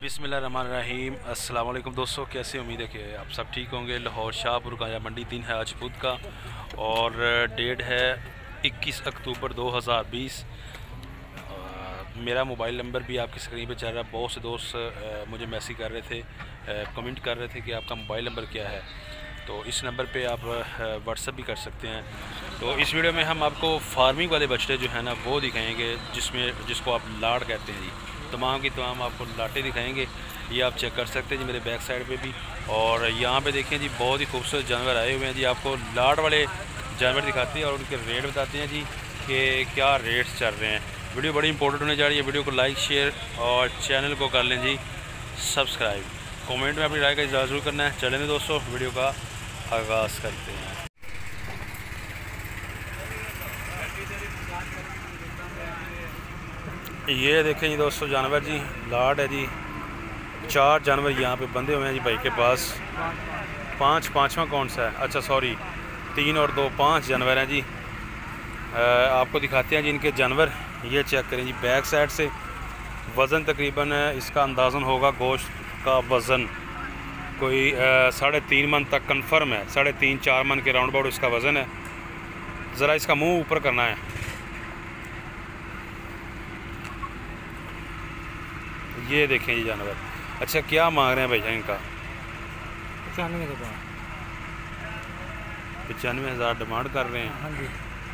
बिस्मिल्लाहिर्रहमानिर्रहीम। अस्सलाम वालेकुम दोस्तों, कैसे उम्मीद है कि आप सब ठीक होंगे। लाहौर शाहपुर का या मंडी दिन है आज बुध का और डेट है 21 अक्टूबर 2020। मेरा मोबाइल नंबर भी आपकी स्क्रीन पे चल रहा है। बहुत से दोस्त मुझे मैसेज कर रहे थे, कमेंट कर रहे थे कि आपका मोबाइल नंबर क्या है, तो इस नंबर पे आप व्हाट्सअप भी कर सकते हैं। तो इस वीडियो में हम आपको फार्मिंग वाले बछड़े जो है ना वो दिखाएंगे, जिसको आप लाड़ कहते हैं जी। तमाम की तमाम आपको लाटें दिखाएंगे, ये आप चेक कर सकते हैं जी मेरे बैक साइड पे भी। और यहाँ पे देखें जी, बहुत ही खूबसूरत जानवर आए हुए हैं जी। आपको लाड़ वाले जानवर दिखाते हैं और उनके रेट बताते हैं जी कि क्या रेट्स चल रहे हैं। वीडियो बड़ी इंपॉर्टेंट होने जा रही है। वीडियो को लाइक शेयर और चैनल को कर लें जी सब्सक्राइब। कमेंट में अपनी राय का इज़हार ज़रूर करना है। चलें दोस्तों, वीडियो का आगाज़ करते हैं। ये देखें जी दोस्तों, जानवर जी लाट है जी। 4 जानवर यहाँ पे बंधे हुए हैं जी भाई के पास। पाँचवा कौन सा है? अच्छा सॉरी, 3 और 2 5 जानवर हैं जी। आपको दिखाते हैं जी इनके जानवर। ये चेक करें जी बैक साइड से। वज़न तकरीबन इसका अंदाज़न होगा, गोश्त का वज़न कोई 3.5 मन तक कन्फर्म है। 3.5-4 मन के राउंड अबाउट इसका वज़न है। ज़रा इसका मुंह ऊपर करना है। ये देखें जी जानवर। अच्छा, क्या मांग रहे हैं भैया इनका? 95,000 डिमांड कर रहे हैं। हाँ जी।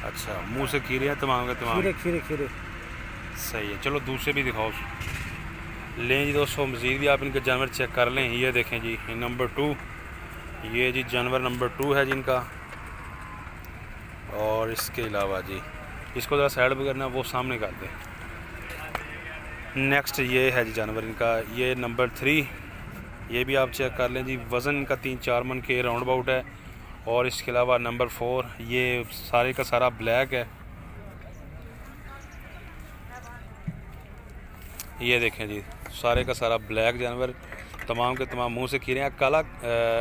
अच्छा, मुंह से खीरे हैं तमाम के तमाम? खीरे सही है। चलो दूसरे भी दिखाओ। लें जी दोस्तों, मज़ीद भी आप इनके जानवर चेक कर लें। ये देखें जी नंबर 2, ये जी जानवर नंबर 2 है जिनका। और इसके अलावा जी इसको ज़रा साइड पर करना, वो सामने कर दें। नेक्स्ट ये है जी जानवर इनका, ये नंबर 3। ये भी आप चेक कर लें जी। वज़न इनका 3-4 मन के राउंड अबाउट है। और इसके अलावा नंबर 4, ये सारे का सारा ब्लैक है। ये देखें जी, सारे का सारा ब्लैक जानवर, तमाम के तमाम मुंह से खीरे हैं। काला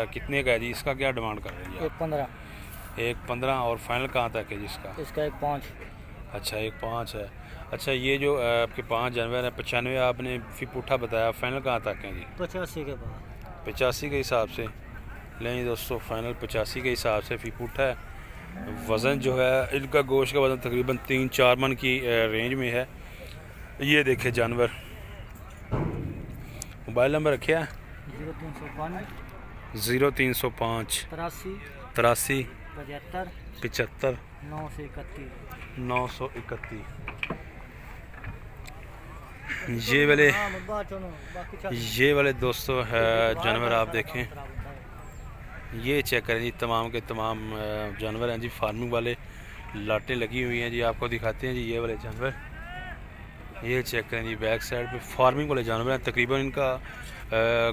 कितने का है जी? इसका क्या डिमांड कर रहे हैं जी? 1.15। और फाइनल कहाँ तक है जी इसका? इसका 1.5। अच्छा, 1.5 है। अच्छा, ये जो आपके 5 जानवर हैं, 95 आपने फिर पुट्ठा बताया, फाइनल कहाँ तक है जी? 85 के बाद। 85 के हिसाब से लें दोस्तों, फाइनल 85 के हिसाब से फी पुट्ठा है। वज़न जो है इनका, गोश्त का वज़न तकरीबन 3-4 मन की रेंज में है। ये देखे जानवर। मोबाइल नंबर रखे है 0305 83 75 931। ये वाले दोस्तों है जानवर आप देखें। ये चेक करें जी, तमाम के तमाम जानवर हैं जी फार्मिंग वाले। लाटें लगी हुई हैं जी। आपको दिखाते हैं जी ये वाले जानवर। ये चेक करें जी बैक साइड पे फार्मिंग वाले जानवर हैं। तकरीबन इनका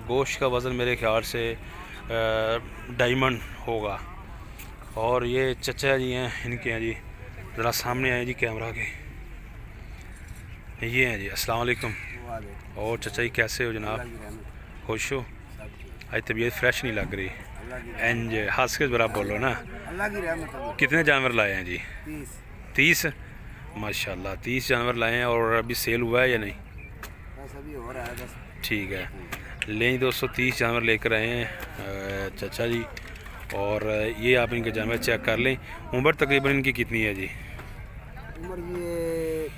गोश्त का वज़न मेरे ख्याल से डायमंड होगा। और ये चचा जी हैं इनके हैं जी, ज़रा सामने आए जी कैमरा के। ये हैं जी। अस्सलाम वालेकुम। और चचा जी कैसे हो जनाब? खुश हो? आज तबीयत फ्रेश नहीं लग रही। एंज हंस के बराबर बोलो ना। कितने जानवर लाए हैं जी? 30। माशाल्लाह 30 जानवर लाए हैं। और अभी सेल हुआ है या नहीं? ठीक है। लें दोस्तों, 30 जानवर लेकर आए हैं चचा जी। और ये आप इनके जानवर चेक कर लें। उम्र तकरीबन इनकी कितनी है जी? उम्र ये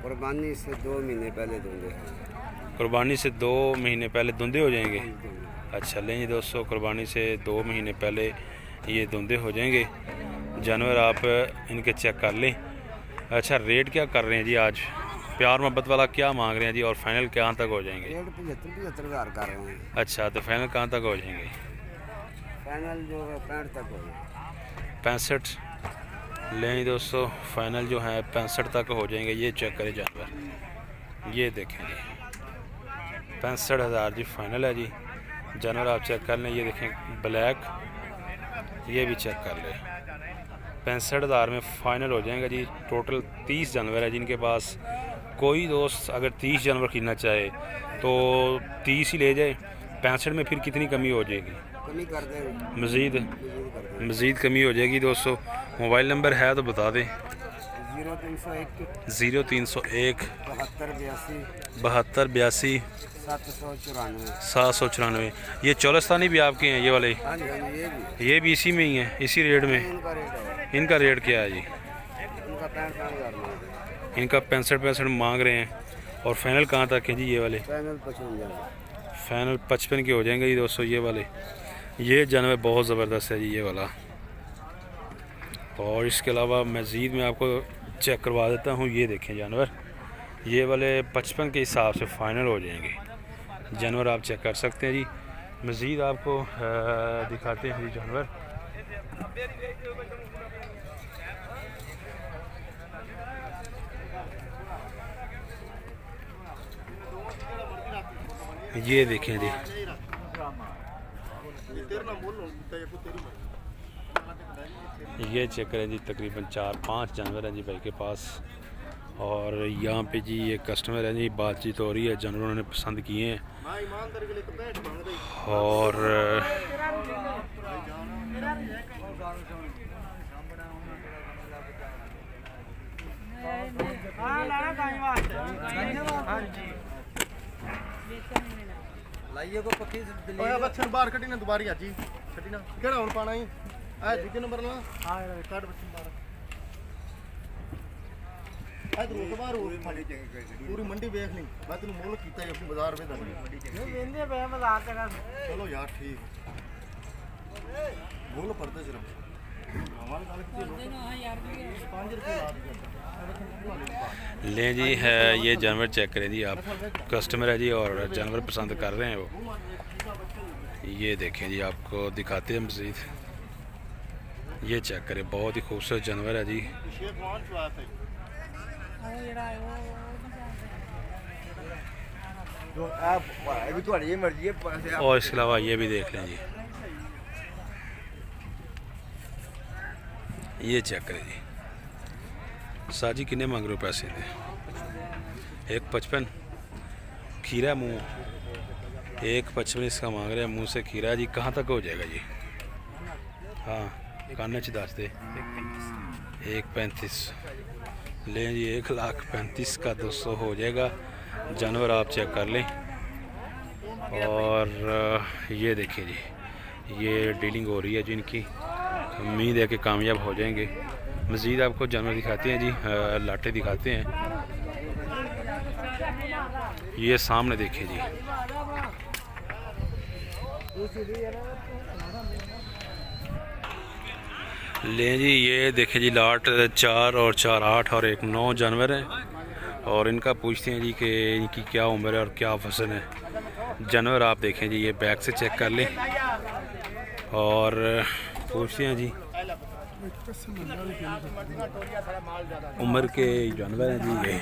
कुर्बानी से 2 महीने पहले धुंधे हैं। कुर्बानी से 2 महीने पहले धुंधे हो जाएंगे? अच्छा, लें दोस्तों, कुर्बानी से 2 महीने पहले ये धुंधे हो जाएंगे जानवर। आप इनके चेक कर लें। अच्छा, रेट क्या कर रहे हैं जी आज? प्यार मोहब्बत वाला क्या मांग रहे हैं जी? और फाइनल कहाँ तक हो जाएंगे? 75 हज़ार कर रहे हैं। अच्छा, तो फाइनल कहाँ तक हो जाएंगे? फाइनल जो है 65 तक हो जाएगा। 65। लें दोस्तों, फाइनल जो है 65 तक हो जाएंगे। ये चेक करें जानवर, ये देखें जी 65,000 जी फाइनल है जी। जानवर आप चेक कर लें। ये देखें ब्लैक, ये भी चेक कर लें। 65,000 में फ़ाइनल हो जाएगा जी। टोटल 30 जानवर है जिनके पास। कोई दोस्त अगर 30 जानवर खरीदना चाहे तो 30 ही ले जाए। 65 में फिर कितनी कमी हो जाएगी? कमी कर दें, मज़ीद कमी हो जाएगी दोस्तों। मोबाइल नंबर है तो बता दें। 0301 0301 72 82 72 82 794। 794। ये चौलस्तानी भी आपके हैं ये वाले? हाँ जी, हाँ जी, ये भी इसी में ही है, इसी रेट में? इनका रेट है, इनका रेट क्या है जी? इनका 65,000 इनका 65 मांग रहे हैं। और फाइनल कहाँ तक है जी ये वाले? फाइनल 55,000। फाइनल 55 के हो जाएंगे जी दोस्तों ये वाले। ये जानवर बहुत ज़बरदस्त है जी ये वाला। और इसके अलावा मज़ीद मैं आपको चेक करवा देता हूँ। ये देखें जानवर, ये वाले 55 के हिसाब से फ़ाइनल हो जाएंगे। जानवर आप चेक कर सकते हैं जी। मज़ीद आपको दिखाते हैं जी जानवर। ये देखें जी, ये चेक करें जी, तकरीबन 4-5 जानवर हैं जी भाई के पास। और यहाँ पे जी ये कस्टमर है जी, बातचीत हो रही है, जानवर उन्होंने पसंद किए हैं। और लाइए को पक्की ओए बच्चन बाहर कटी ना दोबारा जी छटी ना केड़ा हुन पाना ही आ दूजे नंबर ला हां काट बच्चन बाहर आ रोक बाहर पूरी मंडी देख ली मैं तेनु मोल कीता है अपनी बाजार में नहीं वेंदे बे बाजार तेरा चलो यार ठीक बोलो पड़ते सिर्फ हमारे गाल की लोग ना यार 5 रुपए ला लें जी है। ये जानवर चेक करें जी आप, कस्टमर है जी और जानवर पसंद कर रहे हैं वो। ये देखें जी, आपको दिखाते हैं मज़ीद। ये चेक करें, बहुत ही खूबसूरत जानवर है जी। और इसके अलावा ये भी देख लें जी, ये चेक करें जी। साजी किन्ने मांग रहे हो पैसे थे? 155 खीरा मुँह, 155 इसका मांग रहे हैं मुँह से खीरा जी। कहाँ तक हो जाएगा जी? हाँ कान च दस दे। 135 लें जी, 1,35,000 का 200 हो जाएगा। जानवर आप चेक कर लें। और ये देखिए जी, ये डीलिंग हो रही है जी इनकी। उम्मीद है कि कामयाब हो जाएंगे। मज़ीद आपको जानवर दिखाते हैं जी, लाटे दिखाते हैं। ये सामने देखिए जी, लें जी, ये देखिए जी, लाट 4 और 4 8 और 1 9 जानवर हैं। और इनका पूछते हैं जी कि इनकी क्या उम्र है और क्या वज़न है। जानवर आप देखें जी, ये बैक से चेक कर लें। और पूछते हैं जी, उम्र के जानवर हैं जी ये।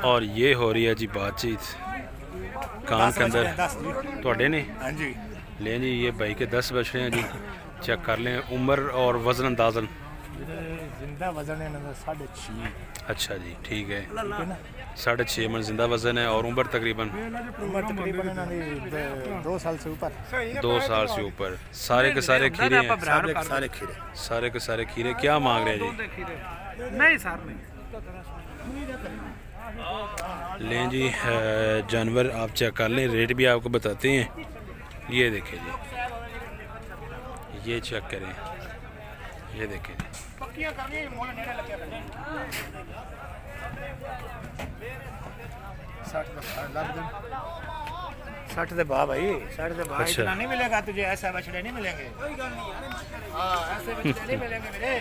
और ये हो रही है जी बातचीत कान के अंदर थोड़े ने। हां जी लें जी, ये भाई के 10 बछड़े हैं जी, चेक कर लें उम्र और वज़न अंदाज़न। जिंदा वजन है ना 6.5। अच्छा जी, ठीक है, 6.5 मन जिंदा वज़न है। और उम्र तकरीबन 2 साल से ऊपर। 2 साल से ऊपर। सारे के सारे खीरे हैं, सारे खीरे, सारे के सारे खीरे। क्या मांग रहे हैं जी? नहीं सर नहीं। लें जी, जानवर आप चेक कर लें, रेट भी आपको बताते हैं। ये देखें जी, ये चेक करें, ये देखें जी। 60 दे बा भाई, 60 दे बा। अच्छा। इतना नहीं मिलेगा तुझे, ऐसा बछड़े नहीं मिलेंगे। हाँ ऐसे बछड़े नहीं मिलेंगे मेरे।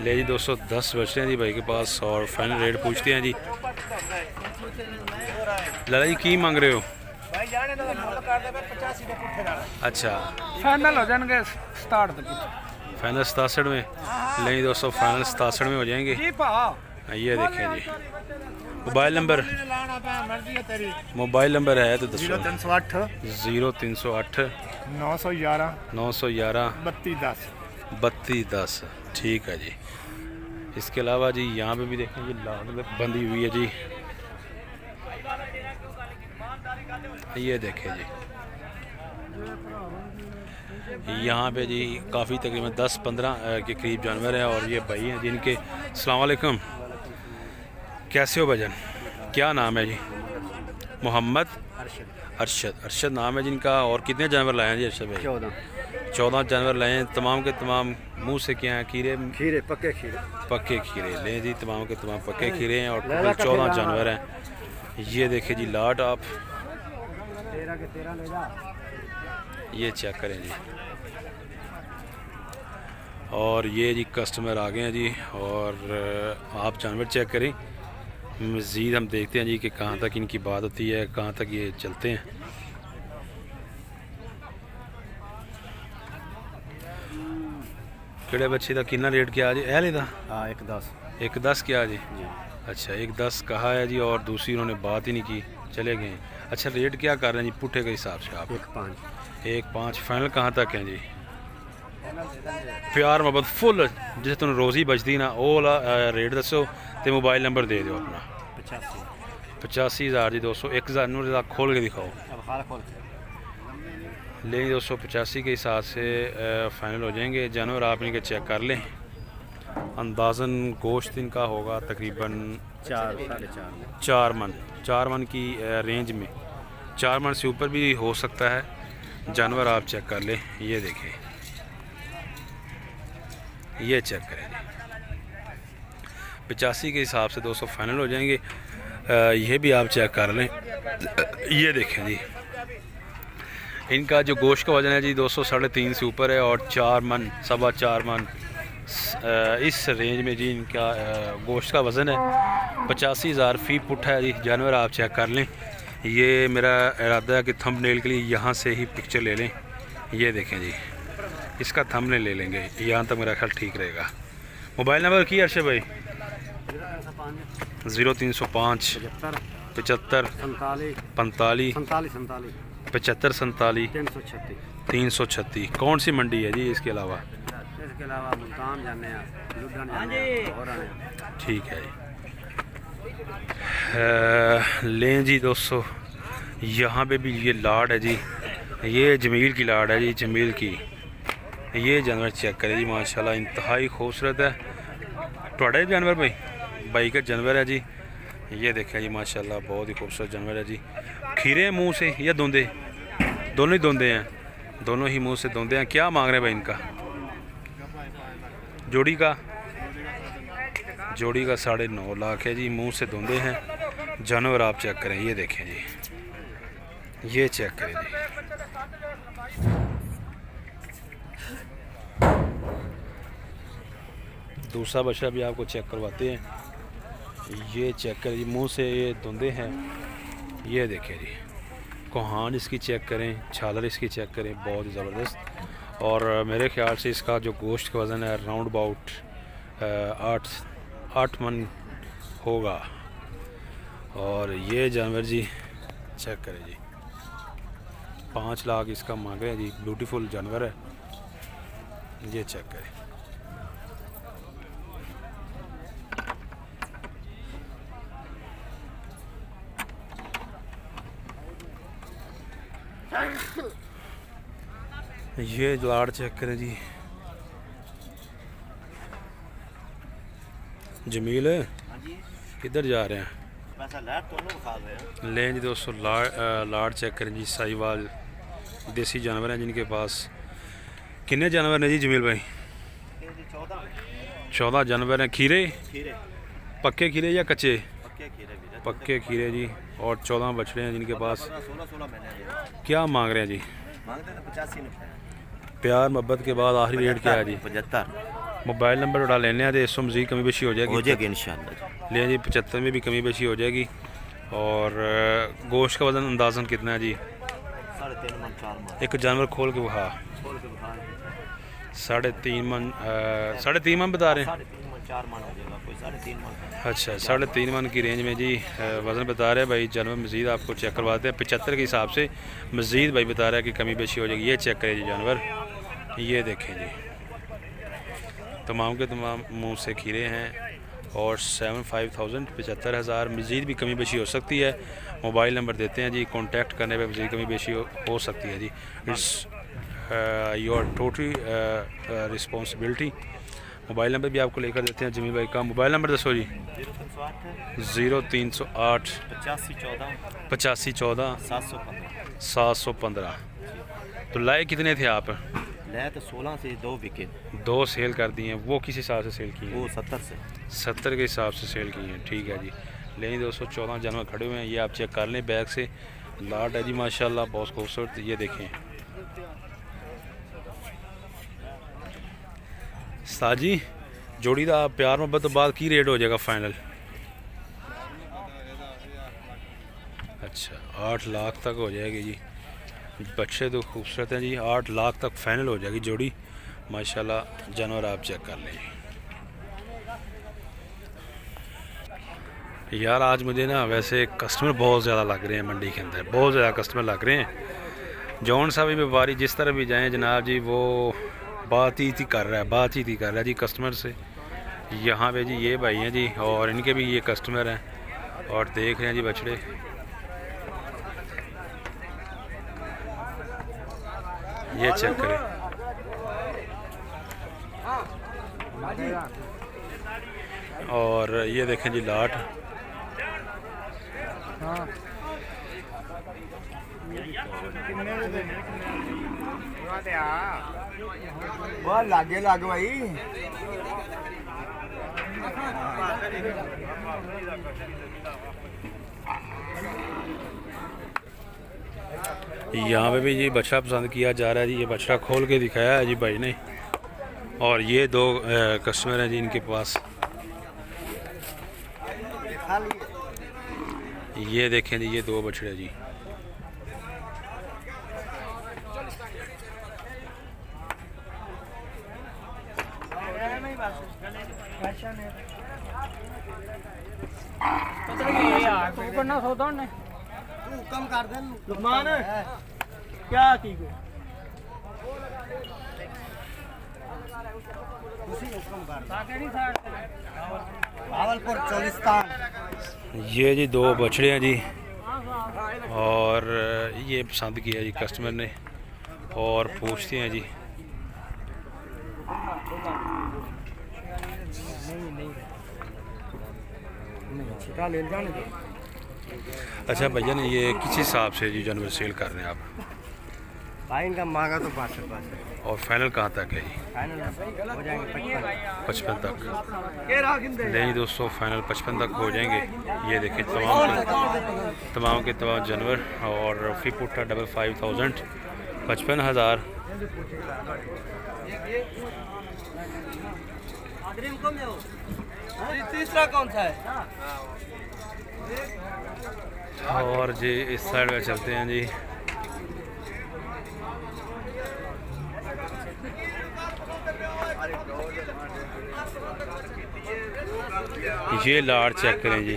ले जी 210 बच्चे हैं जी भाई के पास। और फाइनल रेट पूछते हैं जी। लाला जी की मांग रहे हो? भाई जाने दो, मोल कर दे 85 दे पुट्ठे डाल। अच्छा, फाइनल हो जाएंगे 67 दे पुट्ठे। फाइनल 67 में। नहीं दोस्तों, फाइनल 67 में हो जाएंगे। जी पा ये देखें जी, मोबाइल नंबर, मोबाइल नंबर है तो दसो। 0308 0308 911 911 3210। 3210। ठीक है जी। इसके अलावा जी यहाँ पे भी देखें जी, लाट बंधी हुई है जी। ये देखें जी, यहाँ पे जी काफ़ी तकरीबन 10-15 के करीब जानवर हैं और ये भाई हैं जिनके अस्सलाम वालेकुम, कैसे हो भाईजान? क्या नाम है जी? मोहम्मद अरशद नाम है जिनका। और कितने जानवर लाए हैं जी अरशद भाई? 14 जानवर लाए हैं। तमाम के तमाम मुंह से क्या हैं? खीरे पक्के खीरे लें जी। तमाम के तमाम पक्के खीरे हैं और टोटल 14 जानवर हैं। ये देखिए जी लाट, आप ये चेक करें जी। और ये जी कस्टमर आ गए हैं जी और आप जानवर चेक करें। मज़ीद हम देखते हैं जी कि कहाँ तक इनकी बात होती है, कहाँ तक ये चलते हैं। केड़े बच्चे का कितना रेट क्या जी? एले का 1.10 क्या जी? अच्छा 1.10 कहा है जी और दूसरी उन्होंने बात ही नहीं की, चले गए। अच्छा रेट क्या कर रहे हैं जी पुट्ठे के हिसाब से आप? 1.5 फाइनल कहाँ तक है जी? प्यार मोहब्बत फुल जिसे तुम रोज़ी बचती ना वो वाला रेट दसो तो मोबाइल नंबर दे दो अपना। 85,000 जी 200 1,000 खोल के दिखाओ। लेकिन 285 के हिसाब से फ़ाइनल हो जाएंगे जानवर। आप इनके चेक कर लें। अंदाज़न गोश्त इनका होगा तकरीबन 4 मन की रेंज में, 4 मन से ऊपर भी हो सकता है। जानवर आप चेक कर लें। ये देखें, ये चेक करें जी। 85 के हिसाब से 200 फाइनल हो जाएंगे। ये भी आप चेक कर लें। ये देखें जी, इनका जो गोश्त का वज़न है जी 200-350 से ऊपर है और 4 मन 4.25 मन इस रेंज में जी इनका गोश्त का वज़न है। 85,000 फ़ी पुट्ठा है जी। जानवर आप चेक कर लें। ये मेरा इरादा है कि थंबनेल के लिए यहाँ से ही पिक्चर ले लें। ये देखें जी, इसका थंबनेल ले लेंगे, यहाँ तक मेरा ख्याल ठीक रहेगा। मोबाइल नंबर की अर्शद भाई? 0305 75 45 75 47 336। कौन सी मंडी है जी इसके अलावा? मुल्तान जाने हैं, ठीक है जी। लें जी दोस्तों, यहाँ पे भी ये लाड है जी, ये जमील की लाड है जी, जमील की। ये जानवर चेक करें जी, माशाल्लाह इंतहाई खूबसूरत है। थोड़ा जानवर भाई का जानवर है जी। ये देखें जी माशाल्लाह बहुत ही खूबसूरत जानवर है जी। खीरे मुंह से या धुंधे? दोनों ही धुंधे हैं, दोनों ही मुंह से धुंधे हैं। क्या मांग रहे हैं भाई इनका? जोड़ी का 9.5 लाख है जी। मुंह से धुंधे हैं जानवर। आप चेक करें, ये देखें जी, ये चेक करें जी। दूसरा बछड़ा भी आपको चेक करवाते हैं। ये चेक करें जी, मुंह से ये धुंधे हैं। ये देखें जी, कोहान इसकी चेक करें, छालर इसकी चेक करें, बहुत ही ज़बरदस्त। और मेरे ख्याल से इसका जो गोश्त का वज़न है राउंड अबाउट 8 मन होगा। और ये जानवर जी चेक करें जी, 5 लाख इसका मांग रहे हैं जी। ब्यूटीफुल जानवर है, ये चेक करें। ये लाड़ चेक करें जी। जमील किधर जा रहे हैं? लें जी दोस्तों, लाड़ चेक करें जी। साहिवाल देसी जानवर हैं जिनके पास। कितने जानवर हैं जी जमील भाई? 14 जानवर हैं। खीरे पक्के खीरे या कच्चे? पक्के खीरे जी। और 14 बछड़े हैं जिनके पास। क्या मांग रहे हैं जी? प्यार मोहब्बत के बाद आखिरी रेट क्या है जी? 75। मोबाइल नंबर उड़ा लेने हैं तो इसमें मज़ीद कमी बेशी हो जाएगी इंशाल्लाह। ले जी। 75 में भी कमी बेशी हो जाएगी। और गोश्त का वज़न अंदाज़न कितना है जी? 3.5 मन 4 मन। एक जानवर खोल के बहा 3.5 मन 3.5 मन बता रहे हैं। 4 मन हो जाएगा, कोई 3.5 मन। अच्छा 3.5 मन की रेंज में जी वज़न बता रहे हैं भाई। जानवर मज़ीद आपको चेक करवाते हैं। 75 के हिसाब से मज़ीद भाई बता रहा है कि कमी बेशी हो जाएगी। ये चेक करें जी जानवर, ये देखें जी, तमाम के तमाम मुंह से खीरे हैं। और 75,000 75,000। मज़ीद भी कमी बेशी हो सकती है। मोबाइल नंबर देते हैं जी, कॉन्टैक्ट करने पे मज़ीद कमी बेशी हो सकती है जी। Your totally responsibility. Mobile number भी आपको लेकर देते हैं जमील भाई का। मोबाइल नंबर दसो जी। 0308 85 14 715। तो लाए कितने थे आप? लाए तो 16 से 2 बिके। 2 सेल कर दिए हैं। वो किस हिसाब से सेल की हैं? वो 70 से 70 के हिसाब से सेल की हैं। ठीक है जी। लेकिन 214 जानवर खड़े हुए हैं, ये आप चेक कर लें बैग से। लाट है जी माशाल्लाह, बहुत खूबसूरत। ये देखें साजी जोड़ी का प्यार मोहब्बत तो बाद की रेट हो जाएगा फाइनल? अच्छा 8 लाख तक हो जाएगी जी। बच्चे तो खूबसूरत हैं जी। 8 लाख तक फाइनल हो जाएगी जोड़ी माशाल्लाह। जानवर आप चेक कर लें यार। आज मुझे ना वैसे कस्टमर बहुत ज़्यादा लग रहे हैं मंडी के अंदर, बहुत ज़्यादा कस्टमर लग रहे हैं। जौन सा भी व्यापारी जिस तरह भी जाएं जनाब जी, वो बातचीत ही कर रहा है जी कस्टमर से। यहाँ पे जी ये भाई हैं जी, और इनके भी ये कस्टमर हैं और देख रहे हैं जी बछड़े। ये चेक करें। और ये देखें जी लाट। लागे लाग भाई। यहाँ पे भी ये बछड़ा पसंद किया जा रहा है जी। ये बछड़ा खोल के दिखाया है जी भाई ने। और ये 2 कस्टमर हैं जी इनके पास। ये देखें जी ये 2 बछड़े जी। कम कर दे लुकमान क्या की भावलपुर चोलिस्तान। ये जी 2 बछड़े हैं जी, और ये पसंद किया जी कस्टमर ने। और पूछते हैं जी अच्छा भैया ने ये किस हिसाब से जी जानवर सेल कर रहे हैं आप? भाई इनका मांगा तो 65 और फाइनल कहाँ तक है जी? फाइनल हो जाएंगे 55 तक। नहीं दोस्तों फाइनल 55 तक हो जाएंगे। ये देखें तमाम के तमाम जानवर। और फी पुट्ठा 55,000 55,000। तीसरा कौन सा है? और जी इस साइड में चलते हैं जी। ये लाड़ चेक करें जी।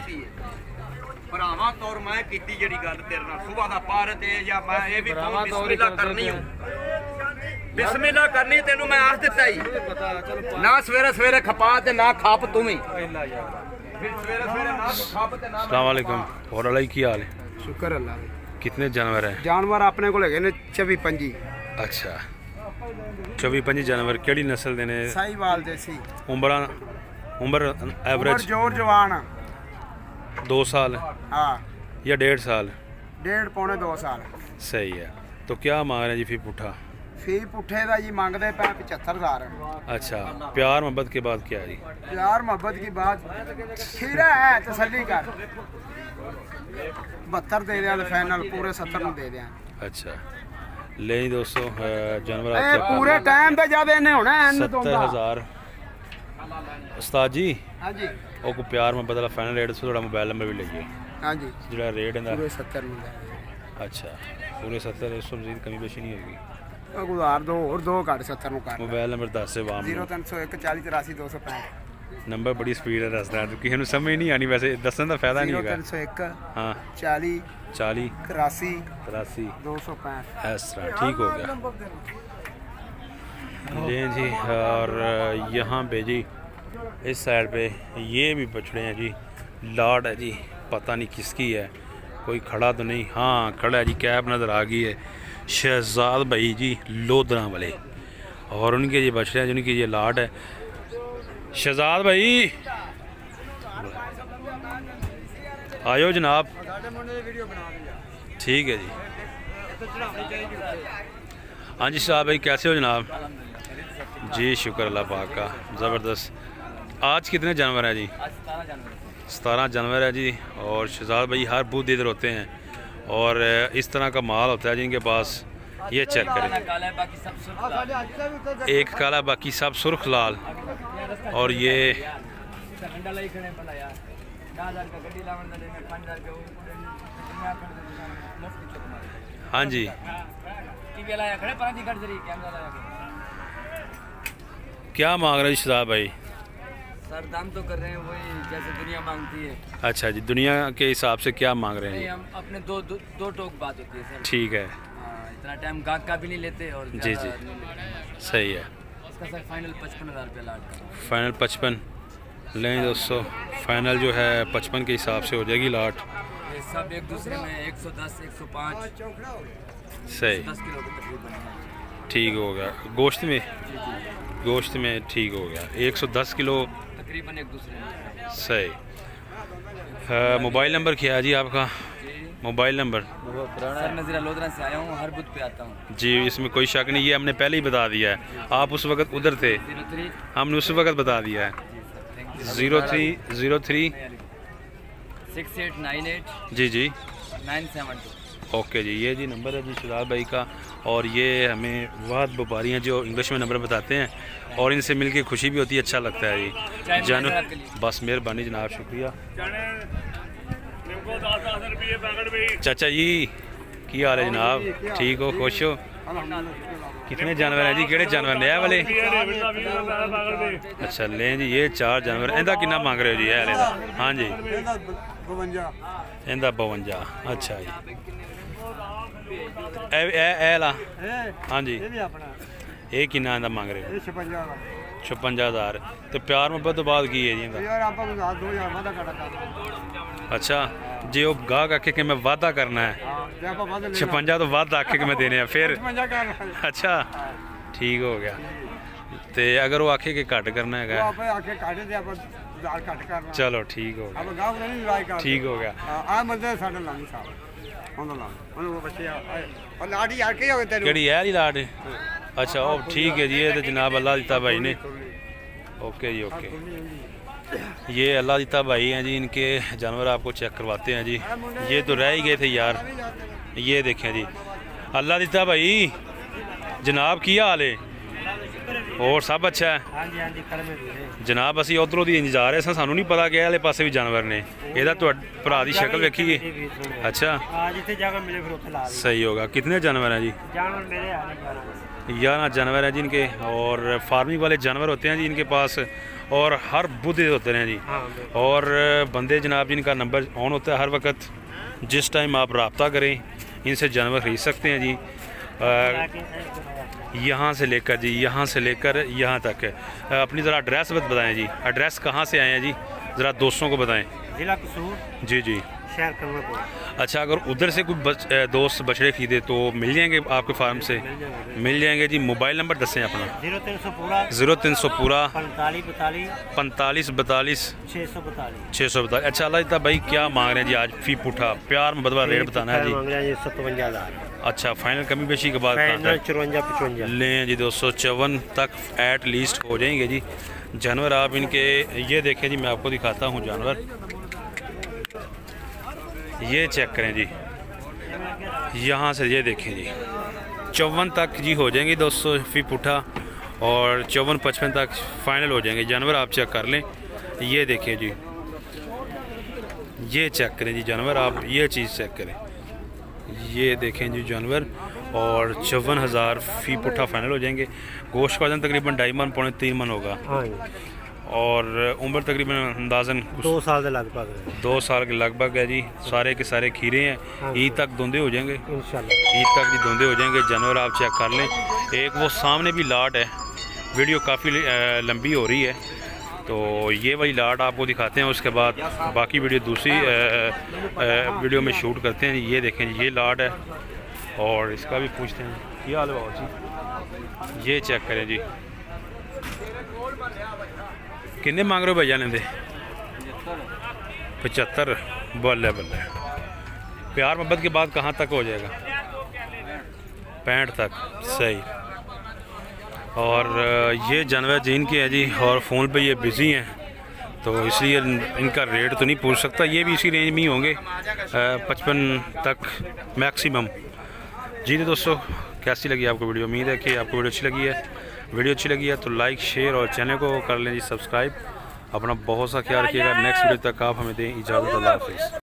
भरावां तौर मैं कीती जेड़ी गल तेरे नाल सुबह दा पार ते या मैं ए भी बिस्मिल्लाह करनी हूं। बिस्मिल्लाह करनी तेनू मैं आख दिता ही ना सवेरे सवेरे खपा ते ना खाप तू ही। अस्सलाम वालेकुम। और अलाई की हाल है? शुक्र अल्लाह। कितने जानवर हैं? जानवर अपने को लगे ने 24-25। अच्छा 24-25 जानवर। केड़ी नस्ल देने? साहिवाल देसी। उम्र एवरेज जोर जवान 2 साल हाँ या 1.5 साल? 1.5 पौने 2 साल। सही है। तो क्या मांग रहे हैं जी फी पुट्ठा? फी पुट्ठे का जी मांगते पे 75,000। अच्छा प्यार मोहब्बत के बाद क्या है जी? प्यार मोहब्बत की बात खीरा है, तसल्ली कर। 72 दे दें फाइनल, पूरे 70 में दे दें। अच्छा ले दोस्तों जानवर ए पूरे टाइम पे ज्यादा इन्हें होना है 70,000। उस्ताद जी हां जी ਉਹ ਕੋ ਪਿਆਰ ਮੁਹੱਬਤ ਵਾਲਾ ਫਾਈਨਲ ਰੇਟ ਸੀ। ਤੁਹਾਡਾ ਮੋਬਾਈਲ ਨੰਬਰ ਵੀ ਲਈਏ। हां जी ਜਿਹੜਾ ਰੇਟ ਇਹਦਾ पूरे 70 में। ਅੱਛਾ ਪੂਰੇ 70 ਇਸ ਤੋਂ ਮਜ਼ੀਦ ਕਮੀ ਪੇਸ਼ੀ ਨਹੀਂ ਹੋਏਗੀ। गुजार दो और 2 घट 70 ਨੂੰ ਕਰ। ਮੋਬਾਈਲ ਨੰਬਰ ਦੱਸ ਦੇ ਵਾਮ 0301 40 83 265। ਨੰਬਰ ਬੜੀ ਸਪੀਡ ਹੈ ਦੱਸਦਾ ਕਿਸੇ ਨੂੰ ਸਮਝ ਨਹੀਂ ਆਣੀ ਵੈਸੇ ਦੱਸਣ ਦਾ ਫਾਇਦਾ ਨਹੀਂ ਹੈਗਾ। 0301 ਹਾਂ 40 40 83 83 265। इस तरह ठीक हो गया। ले जी और यहाँ पे जी इस साइड पे ये भी बछड़े हैं जी। लाट है जी, पता नहीं किसकी है, कोई खड़ा तो नहीं। हाँ खड़ा है जी, कैब नज़र आ गई है। शहजाद भाई जी लोधरा वाले, और उनके ये बछड़े हैं जिनकी ये लाट है। शहजाद भाई आयो जनाब, ठीक है जी। हाँ जी साहब भाई कैसे हो जनाब? जी शुक्र अल्लाह पाक का, ज़बरदस्त। आज कितने जानवर हैं जी? 17 जानवर है जी। और शहजाद भाई हर बूथ इधर होते हैं और इस तरह का माल होता है जिनके पास। ये चेक करें, एक काला बाकी सब सुर्ख लाल। और ये हाँ जी क्या मांग रहे हैं शहजाद भाई? सर दाम तो कर रहे हैं वही जैसे दुनिया मांगती है। अच्छा जी, दुनिया के हिसाब से क्या मांग रहे हैं? हम अपने दो टोक बात होती है सर। ठीक है, इतना टाइम गाहक का भी नहीं लेते और जी जी सही है। इसका सर फाइनल 55,000 रुपये लाट का। फाइनल 55 लें दोस्तों, फाइनल जो है 55 के हिसाब से हो जाएगी लाट। ये सब एक दूसरे में 110 105 सही 10 किलो के तकरीबन है। ठीक हो गया। गोश्त में ठीक हो गया 110 किलो तकरीबन एक दूसरे में। सही। मोबाइल नंबर क्या है जी आपका? Mobile number? सर मैं ज़रा लोधरा से आया हूँ, हर बुध पे आता हूँ जी, इसमें कोई शक नहीं, ये हमने पहले ही बता दिया है। आप उस वक्त उधर थे, हमने उस वक्त बता दिया है। 0303 6898 जी जी 972। ओके जी, ये जी नंबर है जी शहजाद भाई का। और ये हमें वाद व्यापारी हैं जो इंग्लिश में नंबर बताते हैं और इनसे मिलके खुशी भी होती है, अच्छा लगता है जी। जानो बस मेहरबानी जनाब, शुक्रिया। चाचा जी की हाल है जनाब? ठीक हो, खुश हो? कितने जानवर हैं जी? केड़े जानवर? नया वाले? अच्छा लें जी, ये 4 जानवर। इनका कितना मांग रहे हो जी? हाले दा? हाँ जी इंदा 52। अच्छा जी ला हाँ जी, ये कितना इंदा मांग रहे हो? 56,000। तो प्यार मुहब्बत तो बाद की है जी इंदा? अच्छा जे वो गाहक आखे कि मैं वादा करना है 56 तो वादा आखे कि मैं देने हैं फिर? अच्छा ठीक हो गया। तो अगर वो आखे कि घट करना है? चलो ठीक हो गया, ठीक हो गया। केड़ी है ली लाट? अच्छा ओ ठीक है जी, ये तो जनाब अल्लाह दिता भाई ने। ओके जी ओके, ये अल्लाह दिता भाई हैं जी, इनके जानवर आपको चेक करवाते हैं जी। ये तो रह ही गए थे यार, ये देखें जी अल्लाह दिता भाई जनाब की हाल है? और सब अच्छा है जनाब? असी उधरों दी जा रहे सा, सानू नहीं पता कि आले पासे भी जानवर ने। ਇਹਦਾ ਤੁਹਾਡੇ ਭਰਾ ਦੀ शक्ल वेखी? अच्छा सही होगा। कितने जानवर हैं जी? 11 जानवर हैं जिनके, और फार्मिंग वाले जानवर होते हैं जी इनके पास, और हर बुध होते हैं जी। और बंदे जनाब जिनका नंबर ऑन होता है हर वक्त, जिस टाइम आप रब्ता करें इनसे जानवर खरीद सकते हैं जी। यहाँ से लेकर जी, यहाँ से लेकर यहाँ तक। अपनी ज़रा एड्रेस बताएं जी, एड्रेस कहाँ से आए हैं जी, ज़रा दोस्तों को बताएं। जिला कसूर जी जी शहर कमरपुर। अच्छा अगर उधर से कोई दोस्त बछड़े खरीदे तो मिल जाएंगे आपके फार्म से? मिल जाएंगे जी। मोबाइल नंबर दसें अपना? 0300 पूरा 45 42 642। अच्छा अल्लाह दिता भाई क्या मांग रहे हैं जी आज फी पुठा? प्यार में बदवा रेट बताना है जी। 57,000। अच्छा फाइनल कमी बेशी के बाद 54-55 लें जी 254 तक एट लीस्ट हो जाएंगे जी जानवर। आप इनके ये देखें जी, मैं आपको दिखाता हूँ जानवर, ये चेक करें जी, यहाँ से ये देखें जी 54 तक जी हो जाएंगे 200 फी पुठा, और 54-55 तक फाइनल हो जाएंगे जानवर। आप चेक कर लें, ये देखें जी, ये चेक करें जी जानवर, आप ये चीज़ चेक करें, ये देखें जी जानवर, और 54,000 फी पुठा फाइनल हो जाएंगे। गोश्त का वजन तकरीबन 2.5 मन पौने 3 मन होगा, और उम्र तकरीबन अंदाजन 2 साल के लगभग 2 साल के लगभग है जी। सारे के सारे खीरे हैं, ईद तक धुंधे हो जाएंगे इंशाल्लाह, ईद तक जी धुंधे हो जाएंगे जानवर। आप चेक कर लें। एक वो सामने भी लाट है, वीडियो काफ़ी लंबी हो रही है तो ये वाली लाट आपको दिखाते हैं, उसके बाद बाकी वीडियो दूसरी वीडियो में शूट करते हैं। ये देखें ये लाट है, और इसका भी पूछते हैं क्या हाल है बाबू जी। ये चेक करें जी, किन्ने मांग रहे हो भैया लेंदे? 75। बल्ले बल्ले, प्यार मोहब्बत के बाद कहाँ तक हो जाएगा? 65 तक, सही। और ये जानवर जीन के है जी, और फ़ोन पे ये बिज़ी हैं तो इसलिए इनका रेट तो नहीं पूछ सकता। ये भी इसी रेंज में ही होंगे, 55 तक मैक्सिमम। जी तो दोस्तों, कैसी लगी आपको वीडियो? उम्मीद है कि आपको वीडियो अच्छी लगी है। वीडियो अच्छी लगी है तो लाइक, शेयर और चैनल को कर लें जी सब्सक्राइब। अपना बहुत सा ख्याल रखिएगा। नेक्स्ट वीडियो तक आप हमें दें इजाज़त। अल्लाह हाफ़िज़।